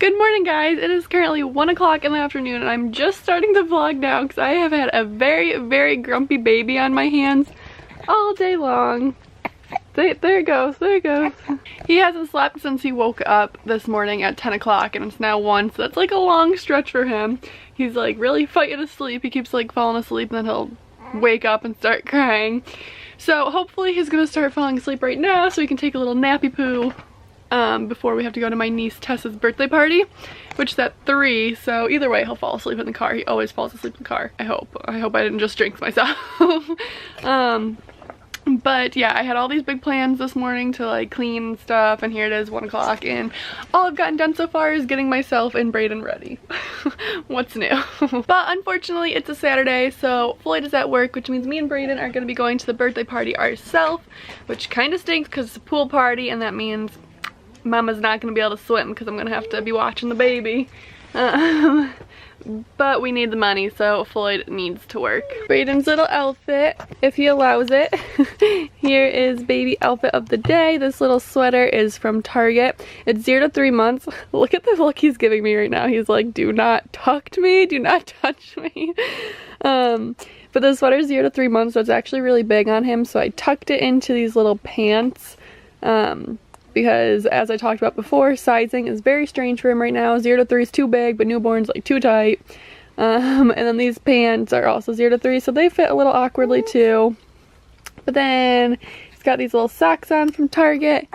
Good morning, guys. It is currently 1 o'clock in the afternoon and I'm just starting the vlog now because I have had a very grumpy baby on my hands all day long. There it goes, there it goes. He hasn't slept since he woke up this morning at 10 o'clock and it's now 1, so that's like a long stretch for him. He's like really fighting to sleep. He keeps like falling asleep and then he'll wake up and start crying. So hopefully he's gonna start falling asleep right now so we can take a little nappy poo before we have to go to my niece Tessa's birthday party, which is at 3, so either way he'll fall asleep in the car. He always falls asleep in the car. I hope I didn't just jinx myself. But yeah, I had all these big plans this morning to like clean stuff, and here it is 1 o'clock and all I've gotten done so far is getting myself and Brayden ready. What's new? But unfortunately it's a Saturday, so Floyd is at work, which means me and Brayden are going to be going to the birthday party ourselves, which kind of stinks because it's a pool party and that means Mama's not going to be able to swim because I'm going to have to be watching the baby. But we need the money, so Floyd needs to work. Brayden's little outfit, if he allows it. Here is baby outfit of the day. This little sweater is from Target. It's 0 to 3 months. Look at the look he's giving me right now. He's like, do not talk to me, do not touch me. But the sweater is 0 to 3 months, so it's actually really big on him. So I tucked it into these little pants. Because as I talked about before, sizing is very strange for him right now. 0 to 3 is too big, but newborn's like too tight. And then these pants are also 0 to 3, so they fit a little awkwardly too. But then he's got these little socks on from Target.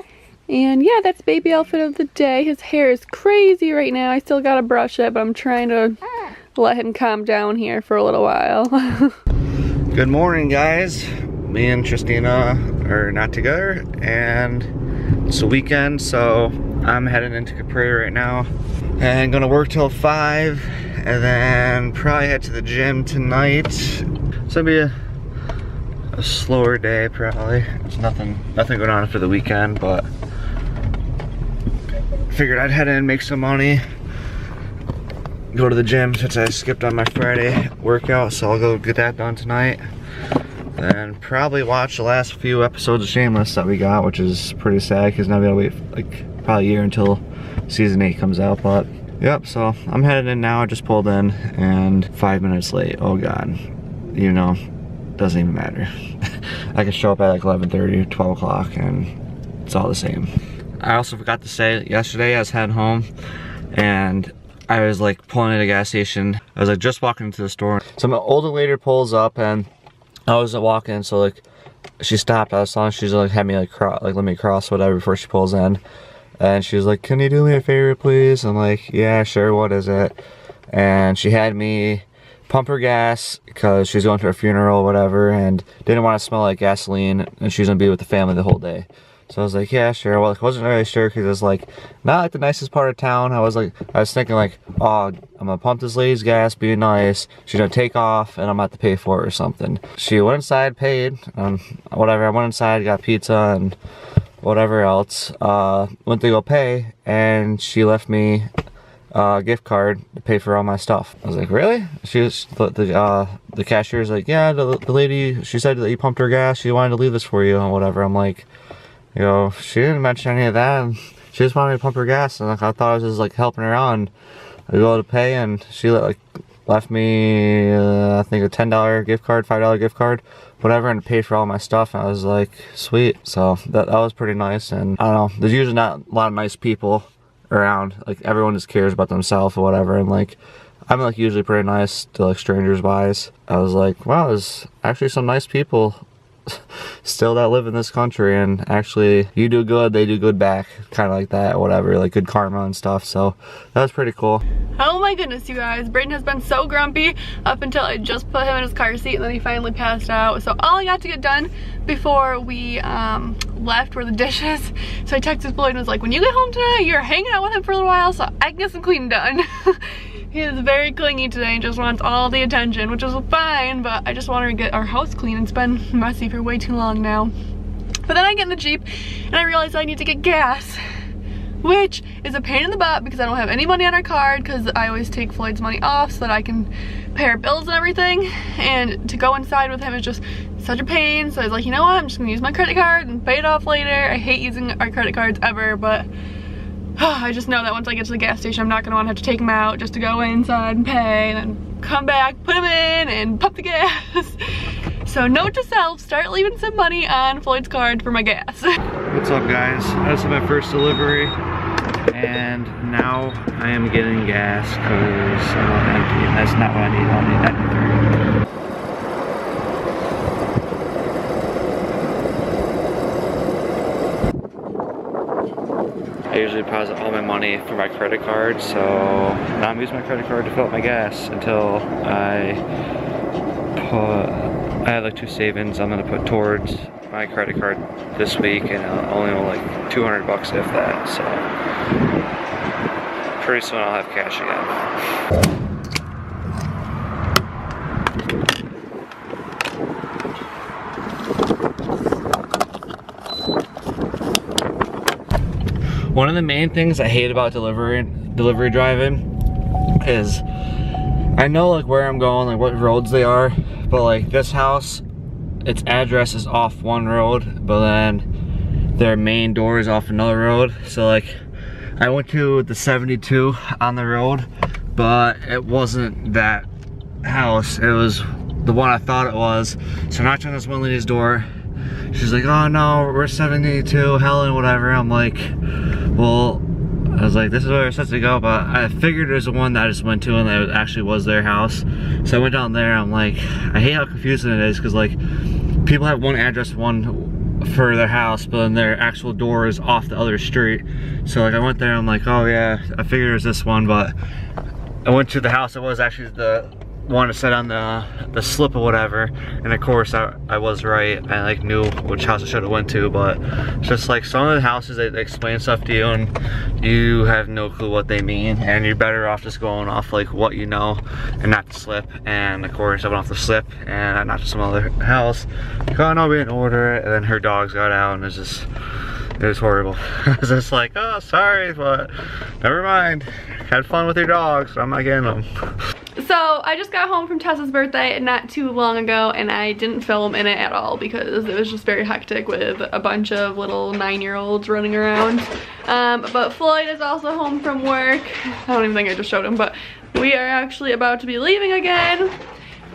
And yeah, that's baby outfit of the day. His hair is crazy right now. I still gotta brush it, but I'm trying to let him calm down here for a little while. Good morning, guys. Me and Tristina are not together, and it's a weekend, so I'm heading into Capri right now and gonna work till 5 and then probably head to the gym tonight. It's gonna be a slower day probably. There's nothing going on for the weekend, but figured I'd head in, make some money, go to the gym since I skipped on my Friday workout, so I'll go get that done tonight. And probably watch the last few episodes of Shameless that we got, which is pretty sad because now we gotta wait like probably a year until season 8 comes out. But yep, so I'm headed in now. I just pulled in and 5 minutes late. Oh god, you know, doesn't even matter. I can show up at like 11:30, 12 o'clock and it's all the same. I also forgot to say, yesterday I was heading home and I was like pulling at a gas station. I was like just walking into the store. Some older lady pulls up and I was walking, so like she stopped. I was telling her, she's like had me like let me cross whatever before she pulls in, and she was like, "Can you do me a favor, please?" I'm like, "Yeah, sure. What is it?" And she had me pump her gas because she's going to a funeral or whatever, and didn't want to smell like gasoline, and she's gonna be with the family the whole day. So I was like, yeah, sure. Well, I wasn't really sure because it was like not like the nicest part of town. I was thinking like, oh, I'm gonna pump this lady's gas, be nice. She's gonna take off and I'm gonna have to pay for it or something. She went inside, paid, whatever. I went inside, got pizza and whatever else. Went to go pay and she left me a gift card to pay for all my stuff. I was like, really? She was, the cashier's like, yeah, the lady, she said that you pumped her gas. She wanted to leave this for you and whatever. I'm like, you know, she didn't mention any of that, and she just wanted me to pump her gas, and like, I thought I was just like helping her out, and I go to pay, and she like left me, I think a $10 gift card, $5 gift card, whatever, and paid for all my stuff, and I was like, sweet. So that was pretty nice, and I don't know, there's usually not a lot of nice people around, like everyone just cares about themselves or whatever, and like, I'm like usually pretty nice to like strangers wise. I was like, wow, there's actually some nice people still that live in this country, and actually you do good, they do good back, kind of like that, whatever, like good karma and stuff. So that was pretty cool. Oh my goodness, you guys, Brayden has been so grumpy up until I just put him in his car seat and then he finally passed out. So all I got to get done before we left were the dishes. So I texted Floyd and was like, when you get home tonight, you're hanging out with him for a little while so I can get some cleaning done. He is very clingy today and just wants all the attention, which is fine, but I just want her to get our house clean. It's been messy for way too long now. But then I get in the Jeep and I realize I need to get gas, which is a pain in the butt because I don't have any money on our card because I always take Floyd's money off so that I can pay our bills and everything. And to go inside with him is just such a pain. So I was like, you know what, I'm just gonna use my credit card and pay it off later. I hate using our credit cards ever, but I just know that once I get to the gas station, I'm not gonna want to have to take them out just to go inside and pay and then come back, put them in, and pump the gas. So note to self, start leaving some money on Floyd's card for my gas. What's up, guys? This is my first delivery, and now I am getting gas because I'm empty, and that's not what I need. I'll need that in 3. I usually deposit all my money for my credit card, so now I'm using my credit card to fill up my gas until I have like 2 savings I'm gonna put towards my credit card this week, and I'll only owe like $200 if that, so pretty soon I'll have cash again. One of the main things I hate about delivery driving is I know like where I'm going, like what roads they are, but like this house, its address is off one road, but then their main door is off another road. So like I went to the 72 on the road, but it wasn't that house. It was the one I thought it was. So I knocked on this one lady's door. She's like, oh no, we're 72, Helen, whatever. I'm like, well, I was like, this is where it's supposed to go, but I figured it was the one that I just went to and that actually was their house. So I went down there. I'm like, I hate how confusing it is, because like people have one address, one for their house, but then their actual door is off the other street. So like I went there, I'm like, oh yeah, I figured it was this one, but I went to the house. It was actually the one that said on the slip or whatever, and of course I was right. I like knew which house I should have went to, but just like some of the houses, they explain stuff to you and you have no clue what they mean, and you're better off just going off like what you know and not the slip. And of course I went off the slip and I knocked to some other house, like, oh no, we didn't order it, and then her dogs got out and it was horrible. I was just like, oh sorry, but never mind, had fun with your dogs, I'm not getting them. So I just got home from Tessa's birthday not too long ago, and I didn't film in it at all because it was just very hectic with a bunch of little 9-year-olds running around. But Floyd is also home from work. I don't even think I just showed him, but we are actually about to be leaving again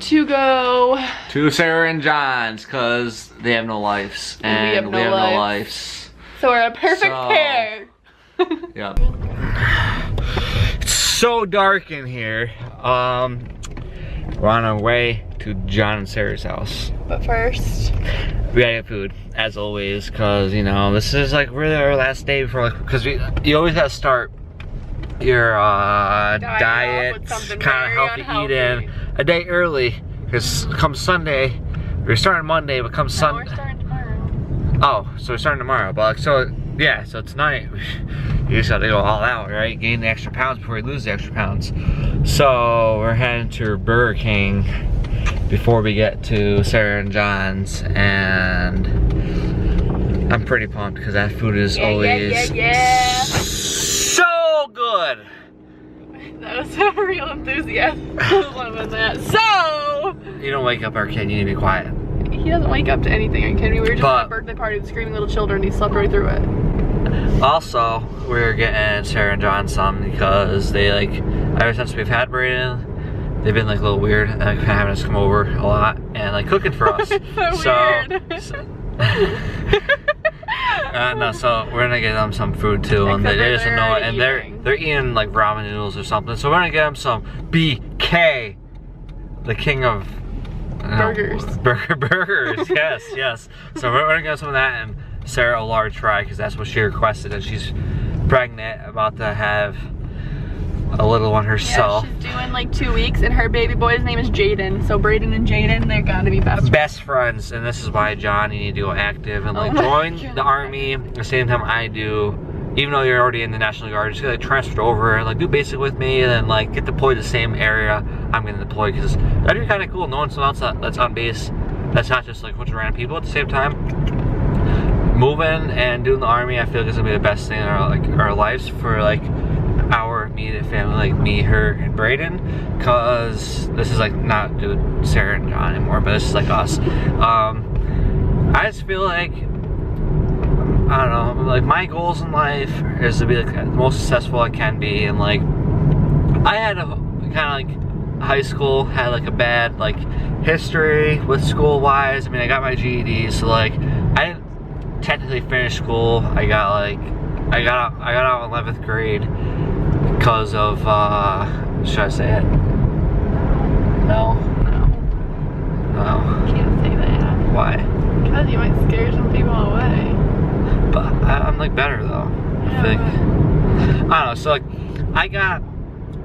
to go to Sarah and John's because they have no lives and we have no lives. So we're a perfect pair. Yep. It's so dark in here. We're on our way to John and Sarah's house. But first, we gotta get food, as always, because you know this is like really our last day before, like, because you always gotta start your diet, kind of healthy eating a day early, because come Sunday, we're starting Monday, but come Sunday. We're starting tomorrow. Oh, so we're starting tomorrow, but like, so yeah, so tonight you just gotta go all out, right? Gain the extra pounds before you lose the extra pounds. So we're heading to Burger King before we get to Sarah and John's, and I'm pretty pumped because that food is always so good. That was a real enthusiasm. Loving that. So you don't wake up our kid, you need to be quiet. He doesn't wake up to anything. Are you kidding me? We were just at a birthday party with screaming little children. He slept right through it. Also, we're getting Sarah and John some because they like, ever since we've had Brayden, they've been like a little weird, like having us come over a lot and like cooking for us. No, so we're gonna get them some food too, and they just know it, and they're eating like ramen noodles or something. So we're gonna get them some BK, the king of burgers. Burgers, yes. So we're gonna get some of that, and Sarah a large fry because that's what she requested, and she's pregnant, about to have a little one herself. Yeah, she's due in like 2 weeks, and her baby boy's name is Jaden. So Brayden and Jaden, they're gotta be best friends. And this is why, John, you need to go active and like join the army at the same time I do. Even though you're already in the National Guard, just get like transferred over and like do basic with me, and then like get deployed to the same area I'm gonna deploy, because that'd be kind of cool knowing someone else that's on base that's not just like a bunch of random people at the same time. Moving and doing the army, I feel like is gonna be the best thing in our lives for like our immediate family, like me, her, and Brayden, because this is like not Sarah and John anymore, but this is like us. I just feel like I don't know, like my goals in life is to be like the most successful I can be, and like I had a kind of like high school had like a bad like history with school wise. I mean, I got my GED, so like I didn't technically finish school. I got out in 11th grade because of should I say it? No. Can't say that. Why? Because you might scare some people away. But I'm like better though. Yeah, I think. I don't know. So like I got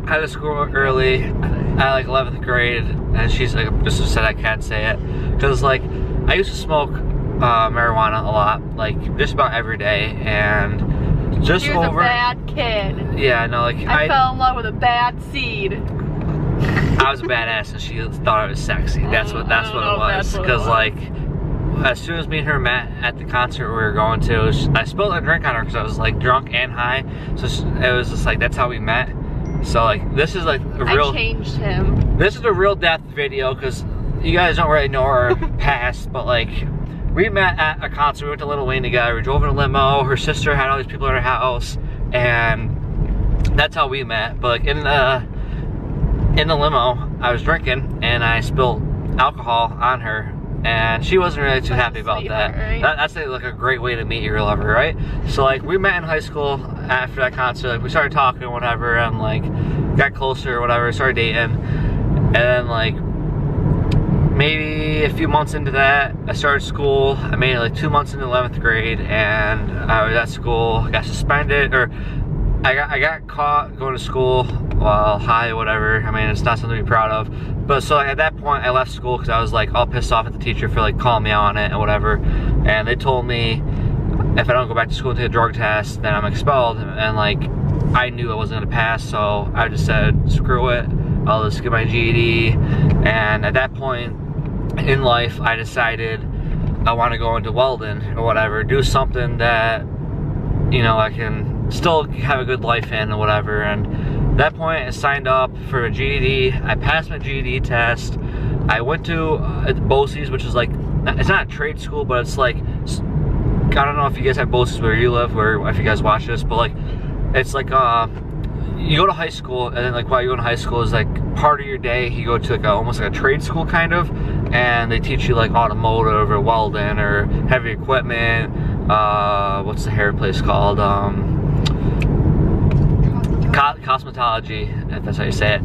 out of school early at like 11th grade, and she's like just said I can't say it because like I used to smoke marijuana a lot, like just about every day, and just You're a bad kid. Yeah, no, like I fell in love with a bad seed. I was a badass, and she thought I was sexy. That's what it was. Because like, as soon as me and her met at the concert we were going to, I spilled a drink on her because I was like drunk and high. So it was just like that's how we met. So like, this is like a real. I changed him. This is a real death video because you guys don't really know our past, but like, we met at a concert. We went to Little Wayne together. We drove in a limo. Her sister had all these people at her house, and that's how we met. But like in the limo, I was drinking and I spilled alcohol on her, and she wasn't really too happy about that. Right? That's like a great way to meet your lover, right? So like we met in high school after that concert. Like we started talking, whatever, and like got closer, whatever. Started dating, and then like maybe a few months into that, I started school. I made it like 2 months into 11th grade, and I was at school, got suspended, or I got caught going to school while high, whatever. I mean, it's not something to be proud of. But so at that point, I left school because I was like all pissed off at the teacher for like calling me out on it and whatever. And they told me if I don't go back to school and take a drug test, then I'm expelled. And like, I knew I wasn't gonna pass, so I just said, screw it. I'll just get my GED. And at that point in life, I decided I want to go into welding or whatever, do something that, you know, I can still have a good life in or whatever. And at that point, I signed up for a GED. I passed my GED test. I went to BOCES, which is like, it's not a trade school, but it's like, I don't know if you guys have BOCES where you live, or if you guys watch this, but like, it's like, you go to high school, and then like while you go to high school is like part of your day, you go to like almost like a trade school kind of, and they teach you like automotive or welding or heavy equipment. What's the hair place called? Cosmetology, if that's how you say it.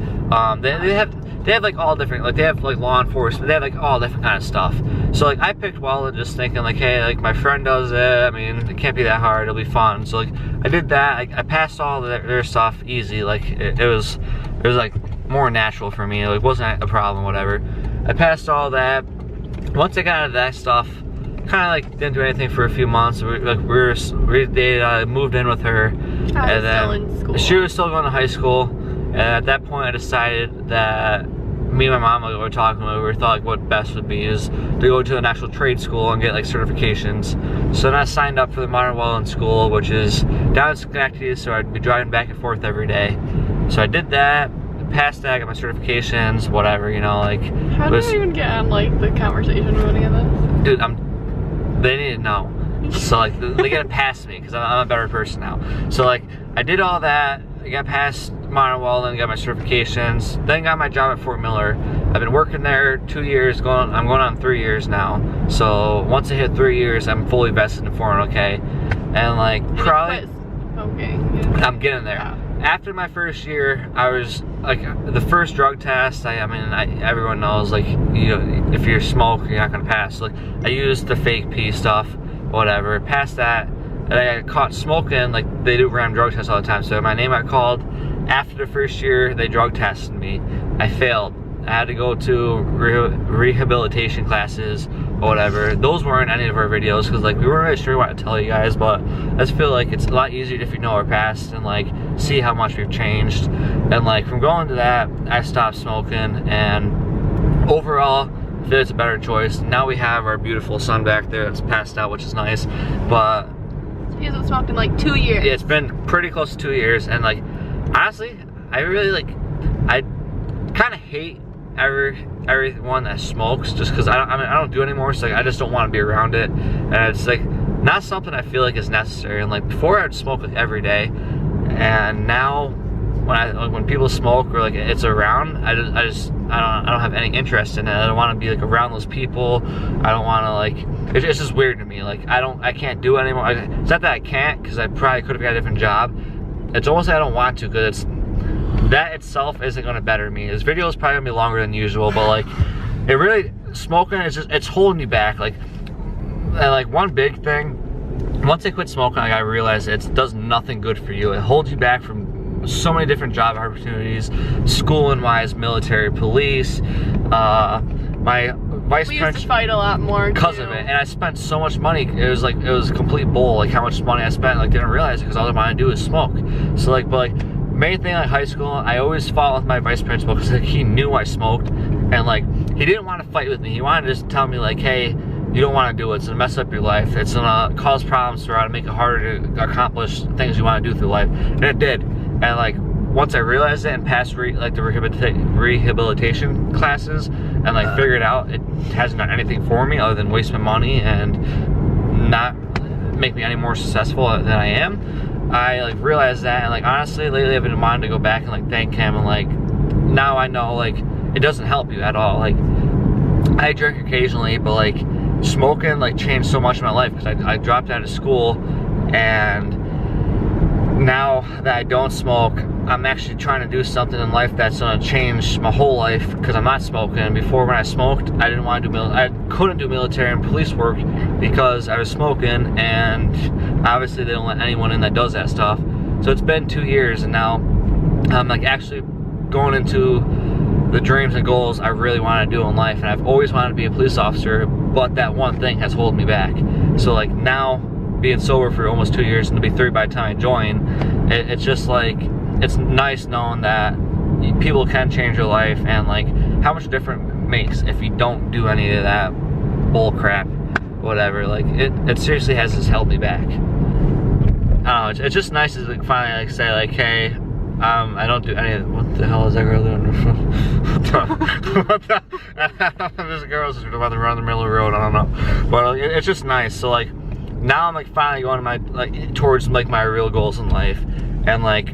They have like all different, like they have like law enforcement, they have like all different kind of stuff. So like I picked welding just thinking like, hey, like my friend does it, I mean, it can't be that hard, it'll be fun. So like I did that. I passed all their stuff easy. Like it was like more natural for me. Like, it wasn't a problem, whatever. I passed all that. Once I got out of that stuff, kind of like didn't do anything for a few months. They moved in with her, and then still in school. She was still going to high school. And at that point, I decided that me and my mom were talking over, thought like what best would be is to go to an actual trade school and get like certifications. So then I signed up for the Modern Welding School, which is down in Schenectady, so I'd be driving back and forth every day. So I did that, passed that, got my certifications, whatever, you know, like. How did I even get on like the conversation with any of this? Dude, they need to know. So like, they gotta pass me, because I'm a better person now. So like, I did all that, I got past Modern Welding, got my certifications, then got my job at Fort Miller. I've been working there 2 years, I'm going on 3 years now. So once I hit 3 years, I'm fully vested in 401k. And like, probably, okay, yeah. I'm getting there. Yeah. After my first year, I was like, the first drug test, everyone knows, like, you know, if you're smoke, you're not gonna pass. Like, I used the fake pee stuff, whatever, passed that, and I got caught smoking. Like, they do random drug tests all the time, so my name got called. After the first year, they drug tested me. I failed. I had to go to rehabilitation classes or whatever. Those weren't any of our videos because like we weren't really sure what to tell you guys, but I just feel like it's a lot easier if you know our past and like see how much we've changed. And like from going to that, I stopped smoking, and overall I feel it's a better choice. Now we have our beautiful son back there that's passed out, which is nice, but he hasn't smoked in like 2 years. Yeah, it's been pretty close to 2 years, and like honestly, I really like, I kind of hate everyone that smokes just because I don't do it anymore. So like, I just don't want to be around it, and it's like not something I feel like is necessary. And like before I'd smoke like every day, and now when people smoke or like it's around, I don't have any interest in it. I don't want to be like around those people. I don't want to like, it's just weird to me. Like I can't do it anymore. It's not that I can't, because I probably could have got a different job. It's almost like I don't want to, because that itself isn't going to better me. This video is probably going to be longer than usual, but like it really, smoking is just, it's holding me back. Like, and like one big thing, once I quit smoking, like, I realized it does nothing good for you. It holds you back from so many different job opportunities, schooling wise, military, police. My vice We used to fight a lot more because of it, and I spent so much money. It was a complete bull. Like how much money I spent, like didn't realize it, because all I wanted to do is smoke. So like, but like main thing like high school, I always fought with my vice principal, because like, he knew I smoked, and like he didn't want to fight with me. He wanted to just tell me like, hey, you don't want to do it. It's gonna mess up your life. It's gonna cause problems throughout and make it harder to accomplish things you want to do through life. And it did. And like once I realized it and passed like the rehabilitation classes and like figured out it hasn't done anything for me other than waste my money and not make me any more successful than I am, I like realized that. And like honestly, lately I've been wanting to go back and like thank him, and like now I know like it doesn't help you at all. Like I drink occasionally, but like smoking like changed so much in my life, because I dropped out of school, and now that I don't smoke, I'm actually trying to do something in life that's gonna change my whole life, because I'm not smoking. Before, when I smoked, I didn't want to do I couldn't do military and police work because I was smoking, and obviously they don't let anyone in that does that stuff. So it's been 2 years, and now I'm like actually going into the dreams and goals I really want to do in life. And I've always wanted to be a police officer, but that one thing has held me back. So like now, being sober for almost 2 years, and to be 3 by the time I join, it's just like, it's nice knowing that people can change your life, and like how much difference it makes if you don't do any of that bull crap, whatever. Like it seriously has just held me back. I don't know, it's just nice to like finally like say like, hey, I don't do any of, what the hell is that girl doing? What the this girl's about to run in the middle of the road, I don't know. But it's just nice. So like now I'm like finally going to my like towards like my real goals in life. And like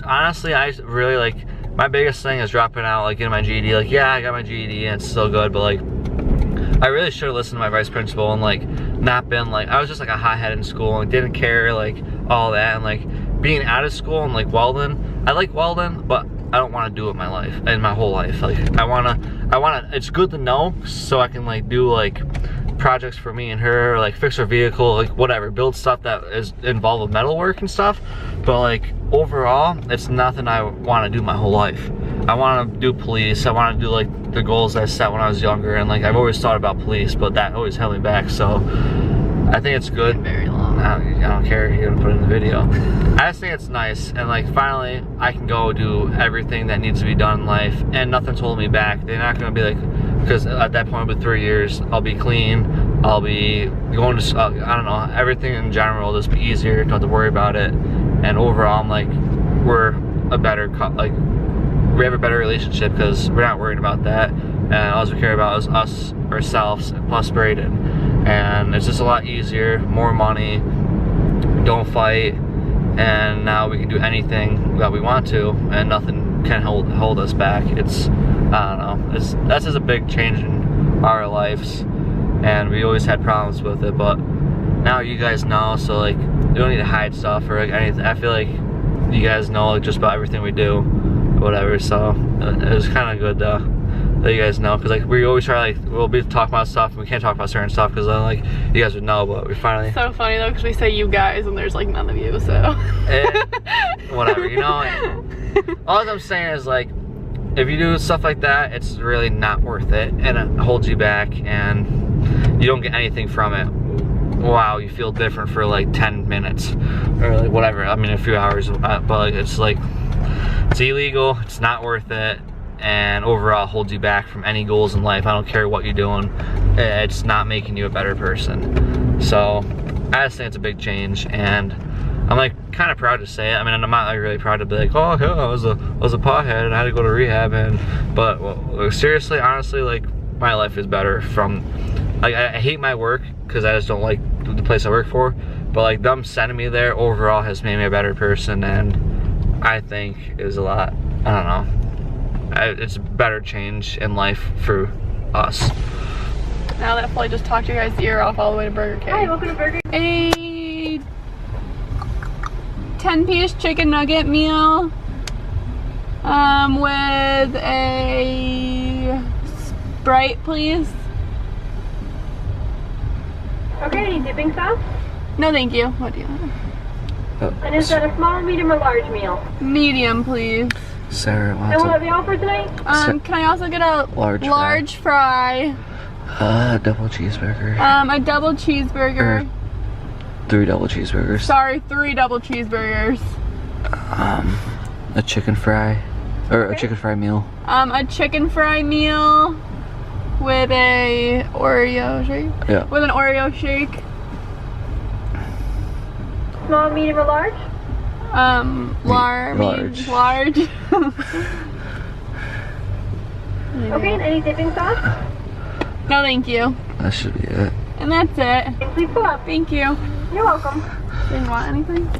honestly I really like, my biggest thing is dropping out, like getting my GED. Like yeah, I got my GED and it's still good, but like I really should have listened to my vice principal and like not been like, I was just like a hothead in school and didn't care like all that. And like being out of school and like welding, I like welding, but I don't want to do it in my whole life. Like I wanna, it's good to know so I can like do like projects for me and her, like fix her vehicle, like whatever, build stuff that is involved with metalwork and stuff. But like overall, it's nothing I want to do my whole life. I want to do police. I want to do like the goals I set when I was younger, and like I've always thought about police, but that always held me back. So I think it's good. Very long. I don't care if you're gonna put it in the video. I just think it's nice, and like finally I can go do everything that needs to be done in life, and nothing's holding me back. They're not gonna be like, because at that point with 3 years I'll be clean, I'll be going to I don't know, everything in general will just be easier, don't have to worry about it. And overall I'm like, we're a better we have a better relationship because we're not worried about that, and all we care about is us, ourselves, plus Brayden. And it's just a lot easier, more money, don't fight, and now we can do anything that we want to, and nothing can hold us back. It's, I don't know, that's just a big change in our lives, and we always had problems with it, but now you guys know, so like you don't need to hide stuff or like anything. I feel like you guys know like just about everything we do, whatever. So it was kind of good that you guys know, because like we always try, like we'll be talking about stuff and we can't talk about certain stuff because then like you guys would know, but we finally. So funny though, because we say you guys and there's like none of you, so whatever, you know. All I'm saying is like, if you do stuff like that, it's really not worth it, and it holds you back and you don't get anything from it. Wow, you feel different for like 10 minutes or like whatever, I mean a few hours, but like, it's like, it's illegal, it's not worth it, and overall holds you back from any goals in life. I don't care what you're doing, it's not making you a better person. So I just think it's a big change, and I'm like kind of proud to say it. I mean, I'm not like really proud to be like, oh yeah, I was a pothead and I had to go to rehab, but well, seriously, honestly, like my life is better from, like I hate my work because I just don't like the place I work for, but like them sending me there overall has made me a better person, and I think is a lot, I don't know, it's a better change in life for us. Now that Floyd just talked your guys' ear off all the way to Burger King. Hi, welcome to Burger King. A 10-piece chicken nugget meal with a Sprite, please. Okay, any dipping sauce? No, thank you. What do you want? And is that a small, medium, or large meal? Medium, please. Sarah And wants will it be all for tonight? Can I also get a large fry? Double cheeseburger. A double cheeseburger. 3 double cheeseburgers. Sorry, 3 double cheeseburgers. A chicken fry, or a chicken fry meal. A chicken fry meal with a Oreo shake. Yeah. With an Oreo shake. Small, medium, or large? Large. Large. Okay, and any dipping sauce? No, thank you. That should be it. And that's it. Please pull up. Thank you. You're welcome. Didn't want anything?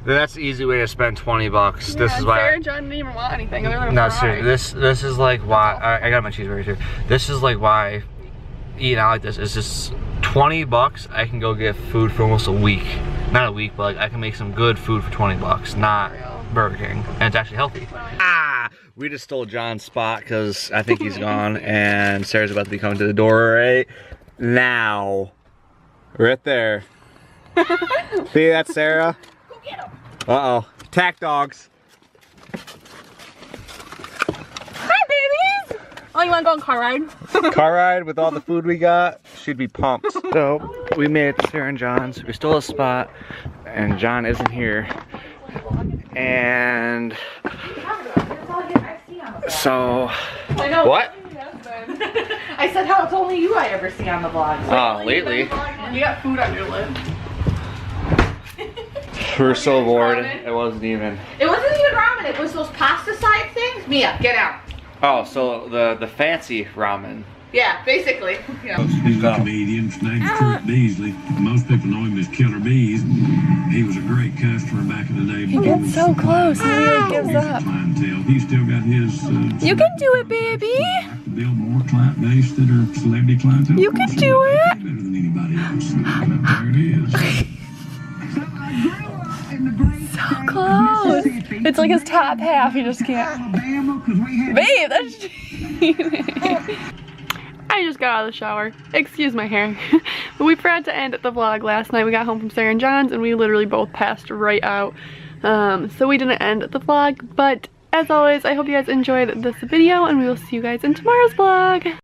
That's the easy way to spend 20 bucks. Yeah, this is why. Sarah and John didn't even want anything other than a No, fry. seriously, this is like why I got my cheeseburger too. This is like why eating out like this is just 20 bucks. I can go get food for almost a week. Not a week, but like I can make some good food for 20 bucks. Not Burger King, and it's actually healthy. We just stole John's spot because I think he's gone, and Sarah's about to be coming to the door right now. Right there. See that, Sarah? Go get him. Uh-oh. Attack dogs. Hi, babies! Oh, you want to go on a car ride? Car ride with all the food we got. She'd be pumped. So, we made it to Sarah and John's. We stole a spot, and John isn't here. And so, I know. what? I said how it's only you I ever see on the vlog. Oh, lately. You got food on your lip. We're so bored. It wasn't even. It wasn't even ramen, it was those pasta side things. Mia, get out. Oh, so the fancy ramen. Yeah, basically. Yeah. He's a comedian. His name's Kurt Beasley. Most people know him as Killer Bees. He was a great customer back in the day. He gets so close and he like gives up. Clientele. He still got his. You can do it, baby. To build more client base that are celebrity clientele. You can do it. Better than anybody else. There it is. So close. It's like his top half. He just can't. Babe, that's cheating. I just got out of the shower. Excuse my hair. But we forgot to end the vlog last night. We got home from Sarah and John's and we literally both passed right out. So we didn't end the vlog. But as always, I hope you guys enjoyed this video and we will see you guys in tomorrow's vlog.